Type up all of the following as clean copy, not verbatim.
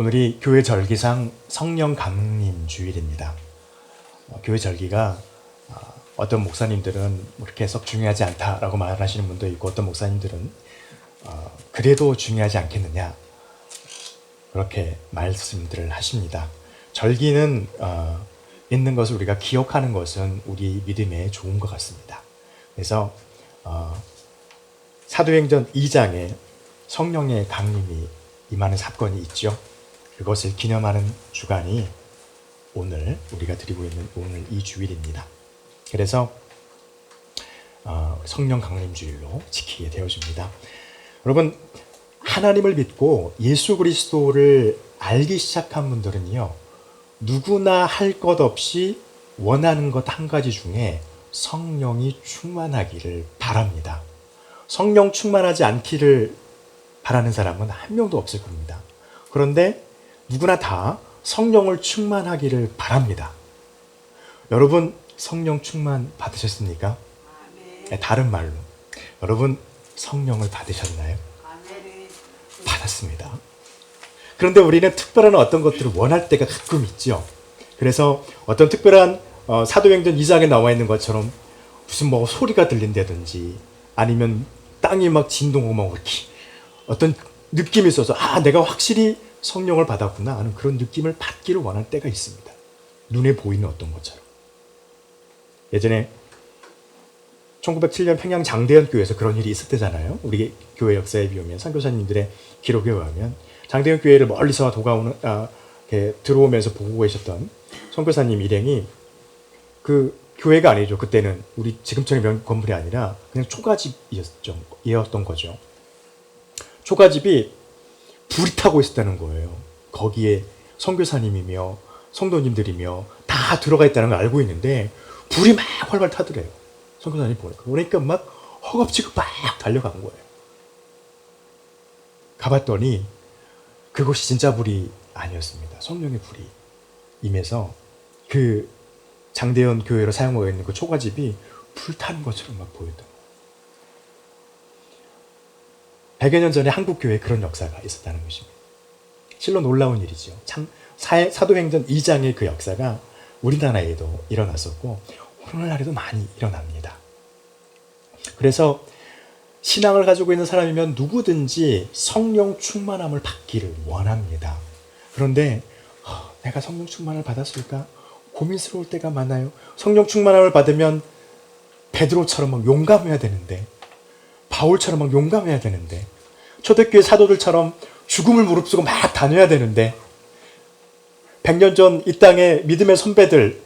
오늘이 교회 절기상 성령 강림 주일입니다. 교회 절기가 어떤 목사님들은 그렇게 썩 중요하지 않다라고 말하시는 분도 있고, 어떤 목사님들은 그래도 중요하지 않겠느냐 그렇게 말씀들을 하십니다. 절기는 있는 것을 우리가 기억하는 것은 우리 믿음에 좋은 것 같습니다. 그래서 사도행전 2장에 성령의 강림이 임하는 사건이 있죠. 그것을 기념하는 주간이 오늘 우리가 드리고 있는 오늘 이 주일입니다. 그래서 성령 강림 주일로 지키게 되어집니다. 여러분, 하나님을 믿고 예수 그리스도를 알기 시작한 분들은요, 누구나 할 것 없이 원하는 것 한 가지 중에 성령이 충만하기를 바랍니다. 성령 충만하지 않기를 바라는 사람은 한 명도 없을 겁니다. 그런데 누구나 다 성령을 충만하기를 바랍니다. 여러분, 성령 충만 받으셨습니까? 네, 다른 말로, 여러분 성령을 받으셨나요? 받았습니다. 그런데 우리는 특별한 어떤 것들을 원할 때가 가끔 있죠. 그래서 어떤 특별한 사도행전 2장에 나와 있는 것처럼 무슨 뭐 소리가 들린다든지, 아니면 땅이 막 진동하고 막 이렇게 어떤 느낌이 있어서 내가 확실히 성령을 받았구나 하는 그런 느낌을 받기를 원할 때가 있습니다. 눈에 보이는 어떤 것처럼. 예전에 1907년 평양 장대현 교회에서 그런 일이 있었대잖아요. 우리 교회 역사에 비우면, 선교사님들의 기록에 의하면 장대현 교회를 멀리서 들어오면서 보고 계셨던 선교사님 일행이, 그 교회가 아니죠. 그때는 우리 지금처럼 건물이 아니라 그냥 초가집이었던 거죠. 초가집이 불이 타고 있었다는 거예요. 거기에 선교사님이며 성도님들이며 다 들어가 있다는 걸 알고 있는데 불이 막 활발 타더래요. 선교사님 보니까. 그러니까 막 허겁지겁 막 달려간 거예요. 가봤더니 그것이 진짜 불이 아니었습니다. 성령의 불이 임해서 그 장대현 교회로 사용하고 있는 그 초가집이 불타는 것처럼 막 보였던 거예요. 100여 년 전에 한국 교회에 그런 역사가 있었다는 것입니다. 실로 놀라운 일이죠. 사도행전 2장의 그 역사가 우리나라에도 일어났었고 오늘날에도 많이 일어납니다. 그래서 신앙을 가지고 있는 사람이면 누구든지 성령 충만함을 받기를 원합니다. 그런데 내가 성령 충만을 받았을까? 고민스러울 때가 많아요. 성령 충만함을 받으면 베드로처럼 막 용감해야 되는데, 바울처럼 막 용감해야 되는데, 초대교회 사도들처럼 죽음을 무릅쓰고 막 다녀야 되는데, 100년 전 이 땅의 믿음의 선배들,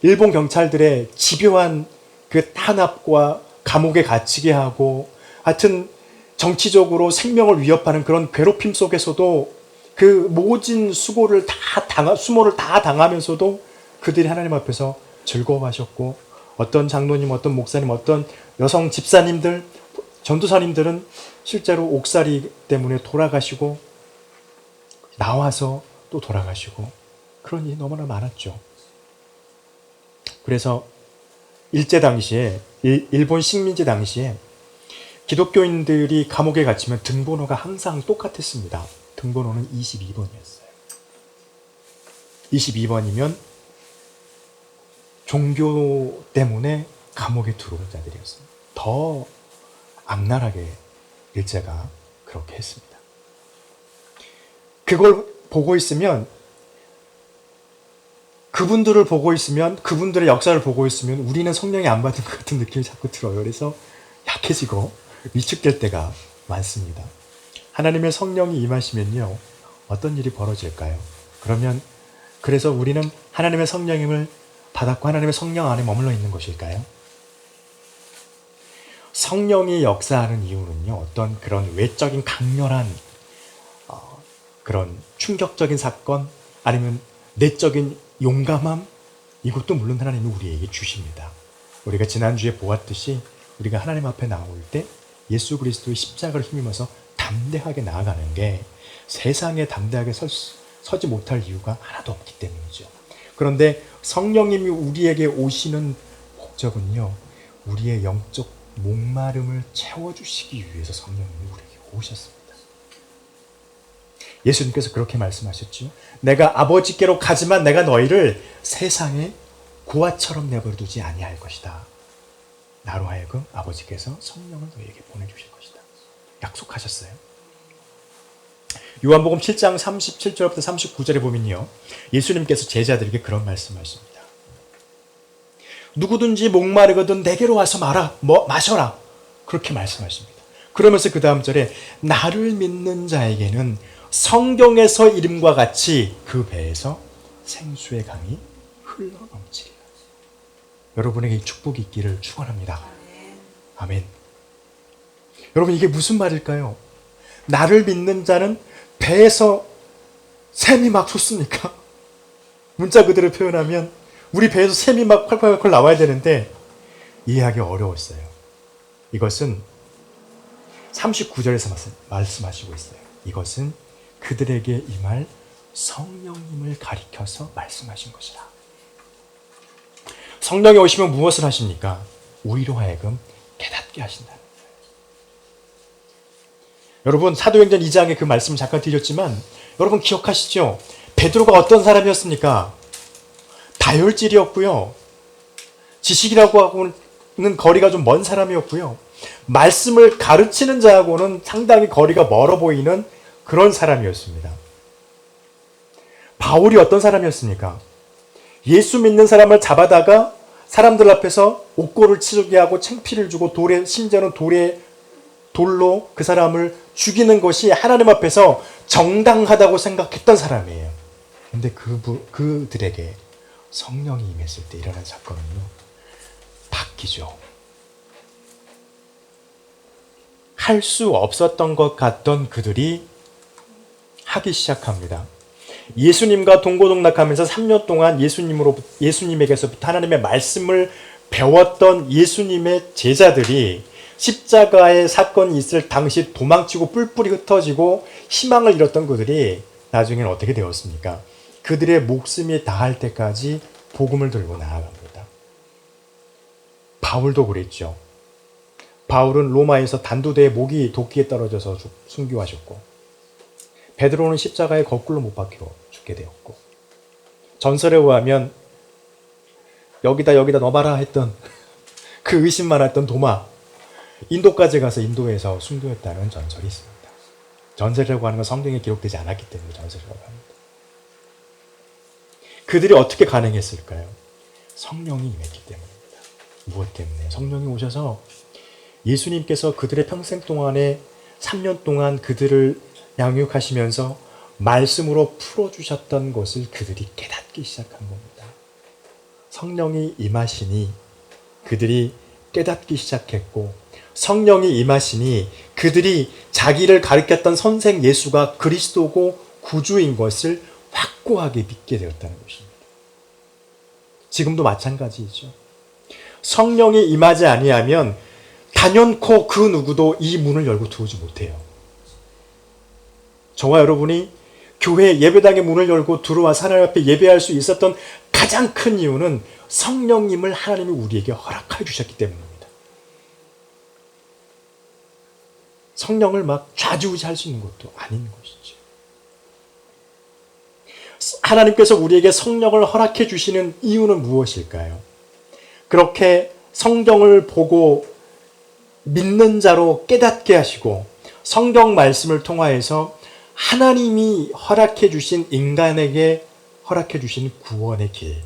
일본 경찰들의 집요한 그 탄압과 감옥에 갇히게 하고, 하여튼 정치적으로 생명을 위협하는 그런 괴롭힘 속에서도 그 모진 수모를 다 당하면서도 그들이 하나님 앞에서 즐거워하셨고, 어떤 장로님, 어떤 목사님, 어떤 여성 집사님들, 전도사님들은 실제로 옥살이 때문에 돌아가시고 나와서 또 돌아가시고, 그런 일이 너무나 많았죠. 그래서 일제 당시에, 일본 식민지 당시에 기독교인들이 감옥에 갇히면 등번호가 항상 똑같았습니다. 등번호는 22번이었어요. 22번이면 종교 때문에 감옥에 들어온 자들이었습니다. 더 악랄하게 일제가 그렇게 했습니다. 그걸 보고 있으면, 그분들을 보고 있으면, 그분들의 역사를 보고 있으면 우리는 성령이 안 받은 것 같은 느낌이 자꾸 들어요. 그래서 약해지고 위축될 때가 많습니다. 하나님의 성령이 임하시면요, 어떤 일이 벌어질까요? 그래서 우리는 하나님의 성령임을 받았고 하나님의 성령 안에 머물러 있는 것일까요? 성령이 역사하는 이유는요, 어떤 그런 외적인 강렬한 그런 충격적인 사건, 아니면 내적인 용감함, 이것도 물론 하나님이 우리에게 주십니다. 우리가 지난주에 보았듯이 우리가 하나님 앞에 나올 때 예수 그리스도의 십자가를 힘입어서 담대하게 나아가는 게 세상에 담대하게 서지 못할 이유가 하나도 없기 때문이죠. 그런데 성령님이 우리에게 오시는 목적은요, 우리의 영적 목마름을 채워주시기 위해서 성령님이 우리에게 오셨습니다. 예수님께서 그렇게 말씀하셨죠. 내가 아버지께로 가지만 내가 너희를 세상에 고아처럼 내버려 두지 아니할 것이다. 나로 하여금 아버지께서 성령을 너희에게 보내주실 것이다. 약속하셨어요. 요한복음 7장 37절부터 39절에 보면요, 예수님께서 제자들에게 그런 말씀하십니다. 누구든지 목마르거든 내게로 와서 마셔라. 그렇게 말씀하십니다. 그러면서 그 다음 절에 나를 믿는 자에게는 성경에서 이름과 같이 그 배에서 생수의 강이 흘러넘치리라. 여러분에게 이 축복이 있기를 축원합니다. 아멘. 여러분, 이게 무슨 말일까요? 나를 믿는 자는 배에서 샘이 막 솟습니까? 문자 그대로 표현하면 우리 배에서 샘이 막 콸콸콸 나와야 되는데 이해하기 어려웠어요. 이것은 39절에서 말씀하시고 있어요. 이것은 그들에게 임할 성령님을 가리켜서 말씀하신 것이라. 성령이 오시면 무엇을 하십니까? 우리로 하여금 깨닫게 하신다는 거예요. 여러분, 사도행전 2장에 그 말씀을 잠깐 드렸지만 여러분 기억하시죠? 베드로가 어떤 사람이었습니까? 다혈질이었고요. 지식이라고 하고는 거리가 좀 먼 사람이었고요. 말씀을 가르치는 자하고는 상당히 거리가 멀어 보이는 그런 사람이었습니다. 바울이 어떤 사람이었습니까? 예수 믿는 사람을 잡아다가 사람들 앞에서 옥고를 치르게 하고 창피를 주고 심지어는 돌로 그 사람을 죽이는 것이 하나님 앞에서 정당하다고 생각했던 사람이에요. 그런데 그들에게 성령이 임했을 때 일어난 사건은요, 바뀌죠. 할 수 없었던 것 같던 그들이 하기 시작합니다. 예수님과 동고동락하면서 3년 동안 예수님에게서부터 하나님의 말씀을 배웠던 예수님의 제자들이 십자가의 사건이 있을 당시 도망치고 뿔뿔이 흩어지고 희망을 잃었던 그들이 나중에는 어떻게 되었습니까? 그들의 목숨이 다할 때까지 복음을 들고 나아갑니다. 바울도 그랬죠. 바울은 로마에서 단두대에 목이 도끼에 떨어져서 순교하셨고, 베드로는 십자가에 거꾸로 못 박혀 죽게 되었고, 전설에 의하면 여기다 넣어봐라 했던 그 의심 많았던 도마, 인도까지 가서 인도에서 순교했다는 전설이 있습니다. 전설이라고 하는 건 성경에 기록되지 않았기 때문에 전설이라고 합니다. 그들이 어떻게 가능했을까요? 성령이 임했기 때문입니다. 무엇 때문에? 성령이 오셔서 예수님께서 그들의 평생 동안에 3년 동안 그들을 양육하시면서 말씀으로 풀어주셨던 것을 그들이 깨닫기 시작한 겁니다. 성령이 임하시니 그들이 깨닫기 시작했고, 성령이 임하시니 그들이 자기를 가르쳤던 선생 예수가 그리스도고 구주인 것을 확고하게 믿게 되었다는 것입니다. 지금도 마찬가지이죠. 성령이 임하지 아니하면 단연코 그 누구도 이 문을 열고 들어오지 못해요. 저와 여러분이 교회 예배당의 문을 열고 들어와서 하나님 앞에 예배할 수 있었던 가장 큰 이유는 성령님을 하나님이 우리에게 허락해 주셨기 때문입니다. 성령을 막 좌지우지할 수 있는 것도 아닌 것이죠. 하나님께서 우리에게 성령을 허락해 주시는 이유는 무엇일까요? 그렇게 성경을 보고 믿는 자로 깨닫게 하시고 성경 말씀을 통하여서 하나님이 허락해 주신 인간에게 허락해 주신 구원의 길,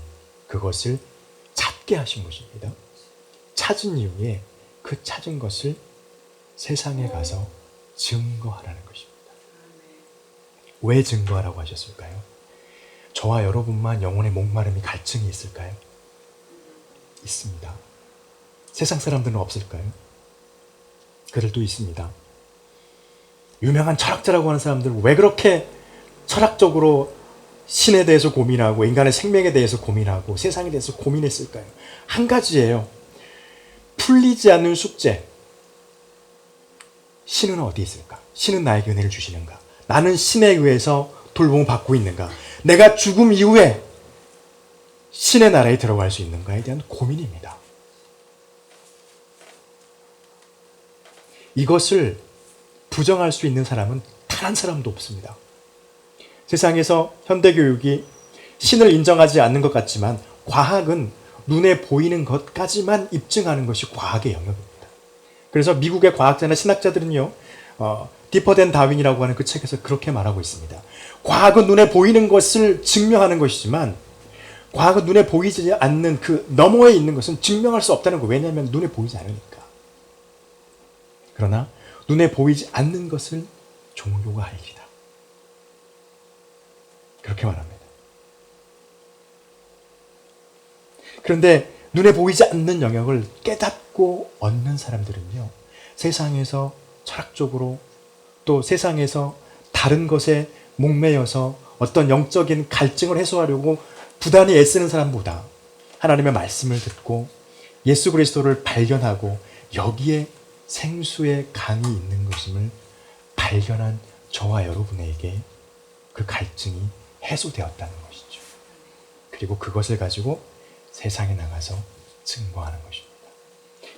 그것을 찾게 하신 것입니다. 찾은 이후에 그 찾은 것을 세상에 가서 증거하라는 것입니다. 왜 증거하라고 하셨을까요? 저와 여러분만 영혼의 목마름이 갈증이 있을까요? 있습니다. 세상 사람들은 없을까요? 그들도 있습니다. 유명한 철학자라고 하는 사람들은 왜 그렇게 철학적으로 신에 대해서 고민하고 인간의 생명에 대해서 고민하고 세상에 대해서 고민했을까요? 한 가지예요. 풀리지 않는 숙제. 신은 어디 있을까? 신은 나에게 은혜를 주시는가? 나는 신에 의해서 돌봄을 받고 있는가? 내가 죽음 이후에 신의 나라에 들어갈 수 있는가에 대한 고민입니다. 이것을 부정할 수 있는 사람은 단 한 사람도 없습니다. 세상에서 현대교육이 신을 인정하지 않는 것 같지만 과학은 눈에 보이는 것까지만 입증하는 것이 과학의 영역입니다. 그래서 미국의 과학자나 신학자들은요, 디퍼 댄 다윈이라고 하는 그 책에서 그렇게 말하고 있습니다. 과학은 눈에 보이는 것을 증명하는 것이지만 과학은 눈에 보이지 않는 그 너머에 있는 것은 증명할 수 없다는 거예요. 왜냐하면 눈에 보이지 않으니까. 그러나 눈에 보이지 않는 것을 종교가 알리다. 그렇게 말합니다. 그런데 눈에 보이지 않는 영역을 깨닫고 얻는 사람들은요, 세상에서 철학적으로 또 세상에서 다른 것에 목매여서 어떤 영적인 갈증을 해소하려고 부단히 애쓰는 사람보다 하나님의 말씀을 듣고 예수 그리스도를 발견하고 여기에 생수의 강이 있는 것임을 발견한 저와 여러분에게 그 갈증이 해소되었다는 것이죠. 그리고 그것을 가지고 세상에 나가서 증거하는 것입니다.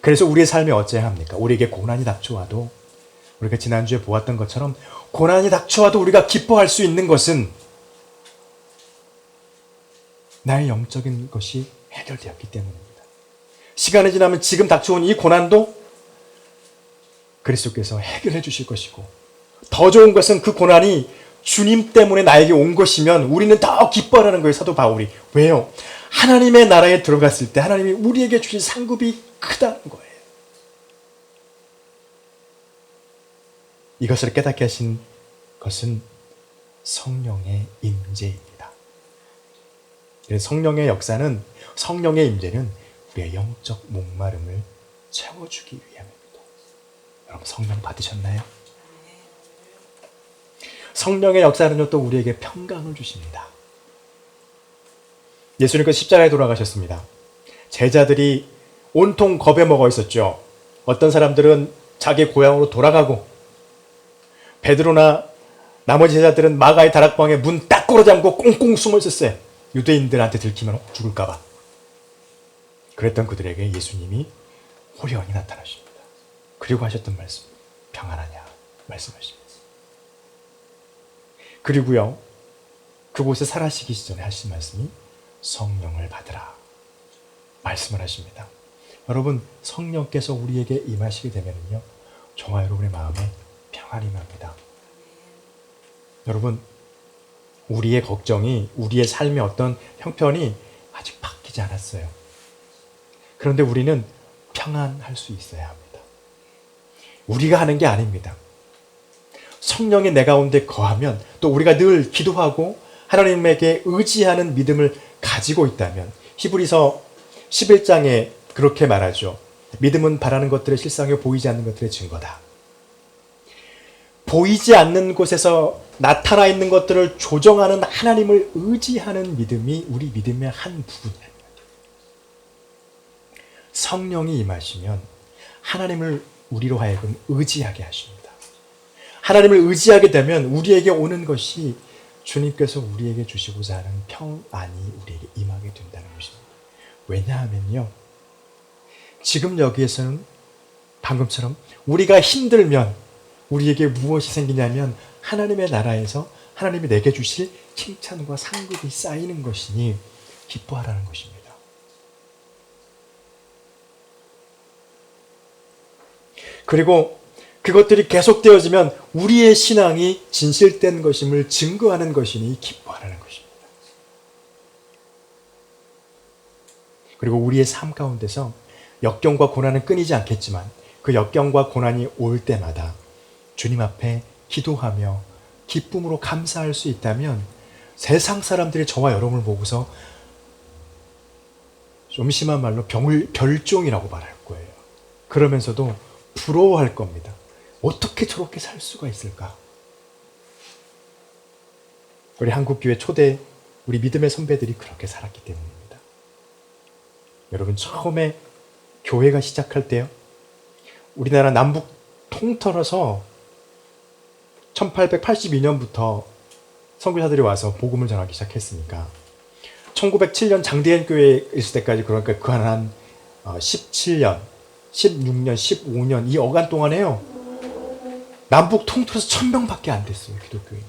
그래서 우리의 삶이 어찌해야 합니까? 우리에게 고난이 닥쳐와도 우리가 지난주에 보았던 것처럼 고난이 닥쳐와도 우리가 기뻐할 수 있는 것은 나의 영적인 것이 해결되었기 때문입니다. 시간이 지나면 지금 닥쳐온 이 고난도 그리스도께서 해결해 주실 것이고 더 좋은 것은 그 고난이 주님 때문에 나에게 온 것이면 우리는 더 기뻐하는 거예요. 사도 바울이. 왜요? 하나님의 나라에 들어갔을 때 하나님이 우리에게 주신 상급이 크다는 거예요. 이것을 깨닫게 하신 것은 성령의 임재입니다. 성령의 역사는, 성령의 임재는 우리의 영적 목마름을 채워주기 위함입니다. 여러분 성령 받으셨나요? 성령의 역사는요 또 우리에게 평강을 주십니다. 예수님께서 십자가에 돌아가셨습니다. 제자들이 온통 겁에 먹어 있었죠. 어떤 사람들은 자기 고향으로 돌아가고 베드로나 나머지 제자들은 마가의 다락방에 문 딱 걸어 잠고 꽁꽁 숨어 있었어요. 유대인들한테 들키면 죽을까 봐. 그랬던 그들에게 예수님이 호련히 나타나십니다. 그리고 하셨던 말씀, 평안하냐 말씀하십니다. 그리고요 그곳에 살아시기 전에 하신 말씀이 성령을 받으라 말씀을 하십니다. 여러분 성령께서 우리에게 임하시게 되면요 저와 여러분의 마음에 평안이 임합니다. 여러분 우리의 걱정이, 우리의 삶의 어떤 형편이 아직 바뀌지 않았어요. 그런데 우리는 평안할 수 있어야 합니다. 우리가 하는 게 아닙니다. 성령이 내 가운데 거하면 또 우리가 늘 기도하고 하나님에게 의지하는 믿음을 가지고 있다면 히브리서 11장에 그렇게 말하죠. 믿음은 바라는 것들의 실상에 보이지 않는 것들의 증거다. 보이지 않는 곳에서 나타나 있는 것들을 조정하는 하나님을 의지하는 믿음이 우리 믿음의 한 부분입니다. 성령이 임하시면 하나님을 우리로 하여금 의지하게 하십니다. 하나님을 의지하게 되면 우리에게 오는 것이 주님께서 우리에게 주시고자 하는 평안이 우리에게 임하게 된다는 것입니다. 왜냐하면요. 지금 여기에서는 방금처럼 우리가 힘들면 우리에게 무엇이 생기냐면 하나님의 나라에서 하나님이 내게 주실 칭찬과 상급이 쌓이는 것이니 기뻐하라는 것입니다. 그리고 그것들이 계속되어지면 우리의 신앙이 진실된 것임을 증거하는 것이니 기뻐하라는 것입니다. 그리고 우리의 삶 가운데서 역경과 고난은 끊이지 않겠지만 그 역경과 고난이 올 때마다 주님 앞에 기도하며 기쁨으로 감사할 수 있다면 세상 사람들이 저와 여러분을 보고서 좀 심한 말로 별종이라고 말할 거예요. 그러면서도 부러워할 겁니다. 어떻게 저렇게 살 수가 있을까? 우리 한국교회 초대 우리 믿음의 선배들이 그렇게 살았기 때문입니다. 여러분 처음에 교회가 시작할 때요. 우리나라 남북 통틀어서 1882년부터 선교사들이 와서 복음을 전하기 시작했으니까 1907년 장대현 교회에 있을 때까지 그러니까 그 한 17년, 16년, 15년 이 어간 동안에요. 남북 통틀어서 1000명밖에 안 됐어요. 기독교인.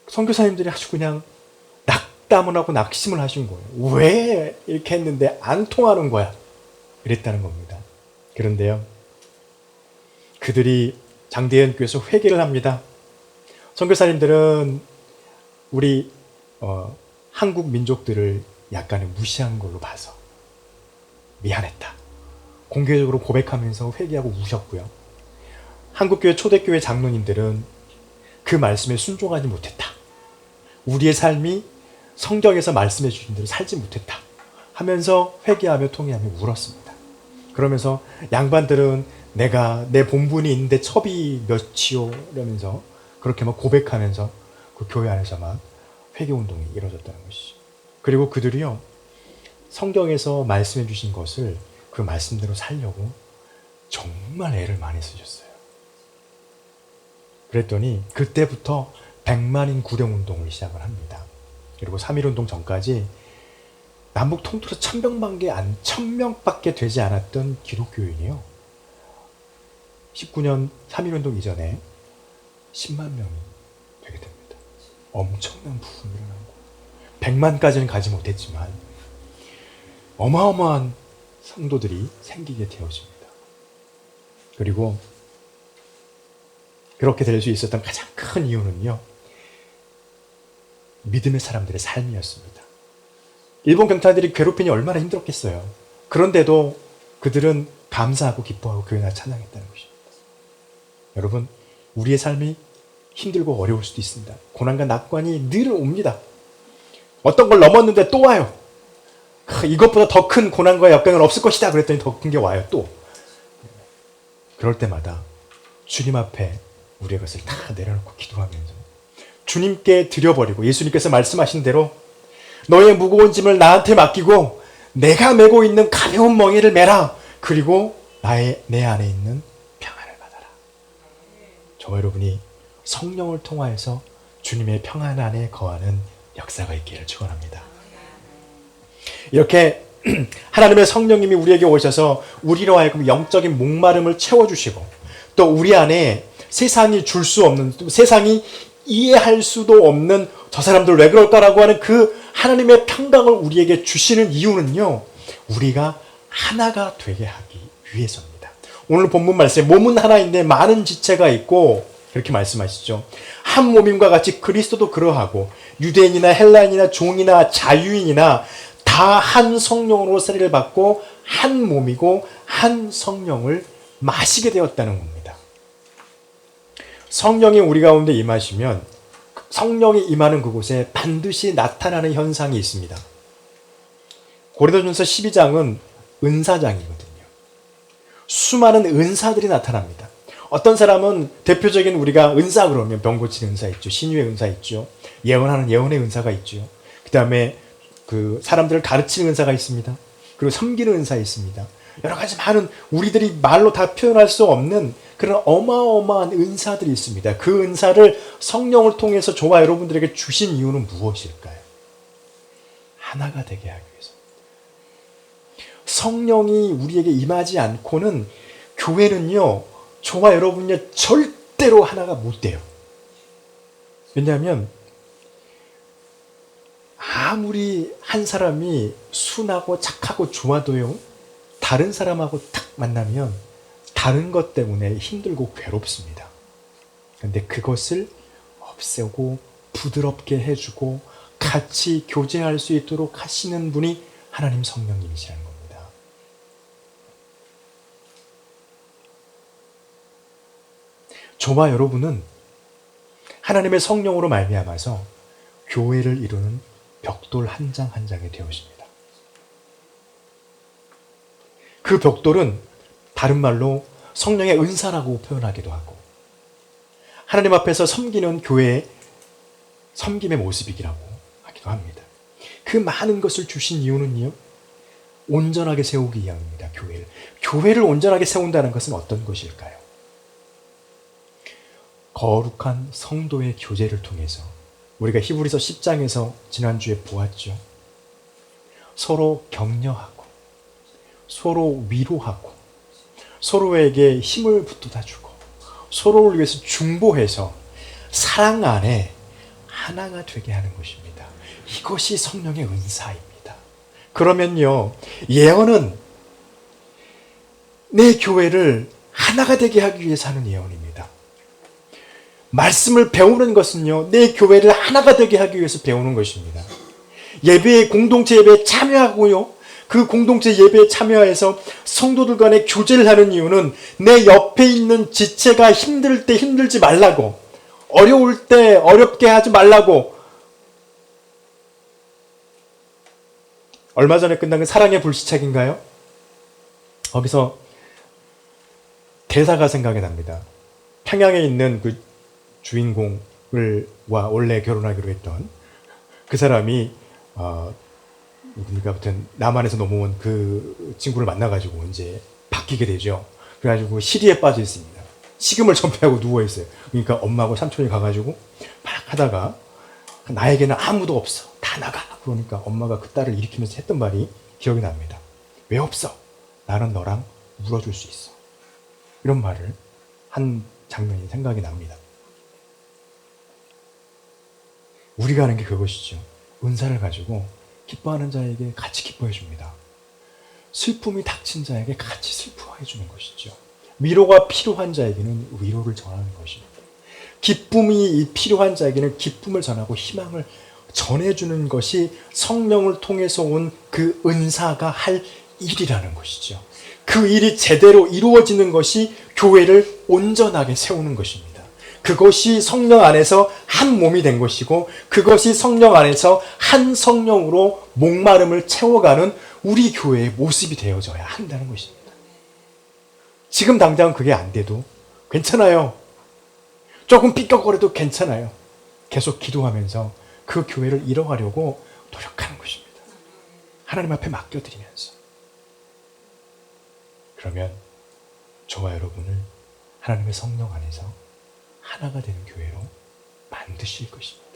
선교사님들이 아주 그냥 낙담을 하고 낙심을 하신 거예요. 왜 이렇게 했는데 안 통하는 거야? 이랬다는 겁니다. 그런데요, 그들이 장대현 교회에서 회개를 합니다. 선교사님들은 우리 한국 민족들을 약간의 무시한 걸로 봐서 미안했다. 공개적으로 고백하면서 회개하고 우셨고요. 한국교회 초대교회 장로님들은 그 말씀에 순종하지 못했다. 우리의 삶이 성경에서 말씀해 주신 대로 살지 못했다 하면서 회개하며 통회하며 울었습니다. 그러면서 양반들은 내가 내 본분이 있는데 첩이 몇이요 이러면서 그렇게 막 고백하면서 그 교회 안에서 막 회개운동이 이루어졌다는 것이죠. 그리고 그들이요, 성경에서 말씀해 주신 것을 그 말씀대로 살려고 정말 애를 많이 쓰셨어요. 그랬더니 그때부터 100만인 구령운동을 시작을 합니다. 그리고 3.1운동 전까지 남북 통틀어 1000명밖에 되지 않았던 기독교인이요, 19년 3.1운동 이전에 10만 명이 되게 됩니다. 엄청난 부흥이 일어난 거예요. 100만까지는 가지 못했지만 어마어마한 성도들이 생기게 되어집니다. 그리고 그렇게 될 수 있었던 가장 큰 이유는요, 믿음의 사람들의 삶이었습니다. 일본 경찰들이 괴롭히니 얼마나 힘들었겠어요. 그런데도 그들은 감사하고 기뻐하고 교회나 찬양했다는 것입니다. 여러분, 우리의 삶이 힘들고 어려울 수도 있습니다. 고난과 낙관이 늘 옵니다. 어떤 걸 넘었는데 또 와요. 이것보다 더 큰 고난과 역경은 없을 것이다 그랬더니 더 큰 게 와요 또. 그럴 때마다 주님 앞에 우리의 것을 다 내려놓고 기도하면서 주님께 드려버리고, 예수님께서 말씀하신 대로 너의 무거운 짐을 나한테 맡기고 내가 메고 있는 가벼운 멍에를 메라. 그리고 내 안에 있는 평안을 받아라. 저와 여러분이 성령을 통하여서 주님의 평안 안에 거하는 역사가 있기를 축원합니다. 이렇게 하나님의 성령님이 우리에게 오셔서 우리로 하여금 영적인 목마름을 채워주시고, 또 우리 안에 세상이 줄 수 없는, 세상이 이해할 수도 없는 저 사람들 왜 그럴까라고 하는 그 하나님의 평강을 우리에게 주시는 이유는요, 우리가 하나가 되게 하기 위해서입니다. 오늘 본문 말씀에 몸은 하나인데 많은 지체가 있고 그렇게 말씀하시죠. 한 몸임과 같이 그리스도도 그러하고 유대인이나 헬라인이나 종이나 자유인이나 다 한 성령으로 세례를 받고 한 몸이고 한 성령을 마시게 되었다는 겁니다. 성령이 우리 가운데 임하시면 성령이 임하는 그곳에 반드시 나타나는 현상이 있습니다. 고린도전서 12장은 은사장이거든요. 수많은 은사들이 나타납니다. 어떤 사람은 대표적인 우리가 은사 그러면 병 고치는 은사 있죠. 신유의 은사 있죠. 예언하는 예언의 은사가 있죠. 그 다음에 그 사람들을 가르치는 은사가 있습니다. 그리고 섬기는 은사 있습니다. 여러 가지 많은 우리들이 말로 다 표현할 수 없는 그런 어마어마한 은사들이 있습니다. 그 은사를 성령을 통해서 저와 여러분들에게 주신 이유는 무엇일까요? 하나가 되게 하기 위해서. 성령이 우리에게 임하지 않고는 교회는요, 저와 여러분이 절대로 하나가 못 돼요. 왜냐하면 아무리 한 사람이 순하고 착하고 좋아도요, 다른 사람하고 딱 만나면 다른 것 때문에 힘들고 괴롭습니다. 그런데 그것을 없애고 부드럽게 해주고 같이 교제할 수 있도록 하시는 분이 하나님 성령님이시라는 겁니다. 저와 여러분은 하나님의 성령으로 말미암아서 교회를 이루는 벽돌 한 장 한 장이 되어집니다. 그 벽돌은 다른 말로 성령의 은사라고 표현하기도 하고, 하나님 앞에서 섬기는 교회의 섬김의 모습이라고 하기도 합니다. 그 많은 것을 주신 이유는요, 온전하게 세우기 위함입니다. 교회를 온전하게 세운다는 것은 어떤 것일까요? 거룩한 성도의 교제를 통해서, 우리가 히브리서 10장에서 지난주에 보았죠. 서로 격려하고 서로 위로하고 서로에게 힘을 북돋아주고 서로를 위해서 중보해서 사랑 안에 하나가 되게 하는 것입니다. 이것이 성령의 은사입니다. 그러면요, 예언은 내 교회를 하나가 되게 하기 위해서 하는 예언입니다. 말씀을 배우는 것은요, 내 교회를 하나가 되게 하기 위해서 배우는 것입니다. 예배에, 공동체 예배에 참여하고요, 그 공동체 예배에 참여해서 성도들 간에 교제를 하는 이유는 내 옆에 있는 지체가 힘들 때 힘들지 말라고, 어려울 때 어렵게 하지 말라고. 얼마 전에 끝난 그 사랑의 불시착인가요? 거기서 대사가 생각이 납니다. 평양에 있는 그 주인공을 원래 결혼하기로 했던 그 사람이 누굽니까? 아무튼 남한에서 넘어온 그 친구를 만나가지고 이제 바뀌게 되죠. 그래가지고 시리에 빠져 있습니다. 식음을 전폐하고 누워 있어요. 그러니까 엄마하고 삼촌이 가가지고 막 하다가 나에게는 아무도 없어. 다 나가. 그러니까 엄마가 그 딸을 일으키면서 했던 말이 기억이 납니다. 왜 없어? 나는 너랑 울어줄 수 있어. 이런 말을 한 장면이 생각이 납니다. 우리가 하는 게 그것이죠. 은사를 가지고 기뻐하는 자에게 같이 기뻐해 줍니다. 슬픔이 닥친 자에게 같이 슬퍼해 주는 것이죠. 위로가 필요한 자에게는 위로를 전하는 것입니다. 기쁨이 필요한 자에게는 기쁨을 전하고 희망을 전해주는 것이 성령을 통해서 온 그 은사가 할 일이라는 것이죠. 그 일이 제대로 이루어지는 것이 교회를 온전하게 세우는 것입니다. 그것이 성령 안에서 한 몸이 된 것이고, 그것이 성령 안에서 한 성령으로 목마름을 채워가는 우리 교회의 모습이 되어져야 한다는 것입니다. 지금 당장 그게 안 돼도 괜찮아요. 조금 삐걱거려도 괜찮아요. 계속 기도하면서 그 교회를 이뤄가려고 노력하는 것입니다. 하나님 앞에 맡겨드리면서. 그러면 저와 여러분을 하나님의 성령 안에서 하나가 되는 교회로 만드실 것입니다.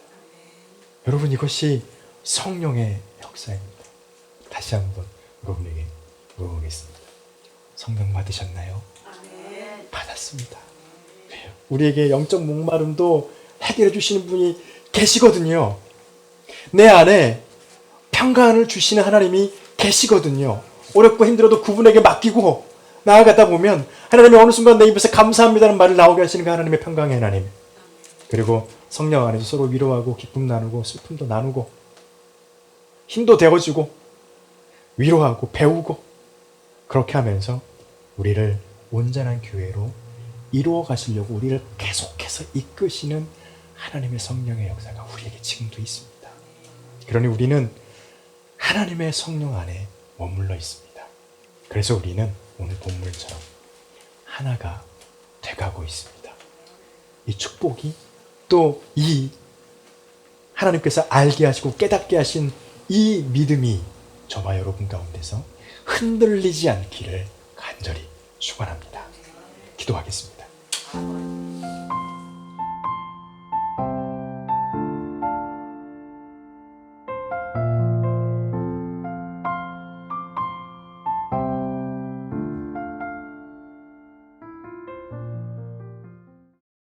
여러분, 이것이 성령의 역사입니다. 다시 한번 여러분에게 물어보겠습니다. 성령 받으셨나요? 받았습니다. 그래요. 우리에게 영적 목마름도 해결해 주시는 분이 계시거든요. 내 안에 평강을 주시는 하나님이 계시거든요. 어렵고 힘들어도 그분에게 맡기고 나아가다 보면 하나님이 어느 순간 내 입에서 감사합니다는 말을 나오게 하시는 그 하나님의 평강의 하나님. 그리고 성령 안에서 서로 위로하고 기쁨 나누고 슬픔도 나누고 힘도 되어주고 위로하고 배우고, 그렇게 하면서 우리를 온전한 교회로 이루어 가시려고 우리를 계속해서 이끄시는 하나님의 성령의 역사가 우리에게 지금도 있습니다. 그러니 우리는 하나님의 성령 안에 머물러 있습니다. 그래서 우리는 오늘 본문처럼 하나가 돼가고 있습니다. 이 축복이, 또 이 하나님께서 알게 하시고 깨닫게 하신 이 믿음이 저와 여러분 가운데서 흔들리지 않기를 간절히 축원합니다. 기도하겠습니다.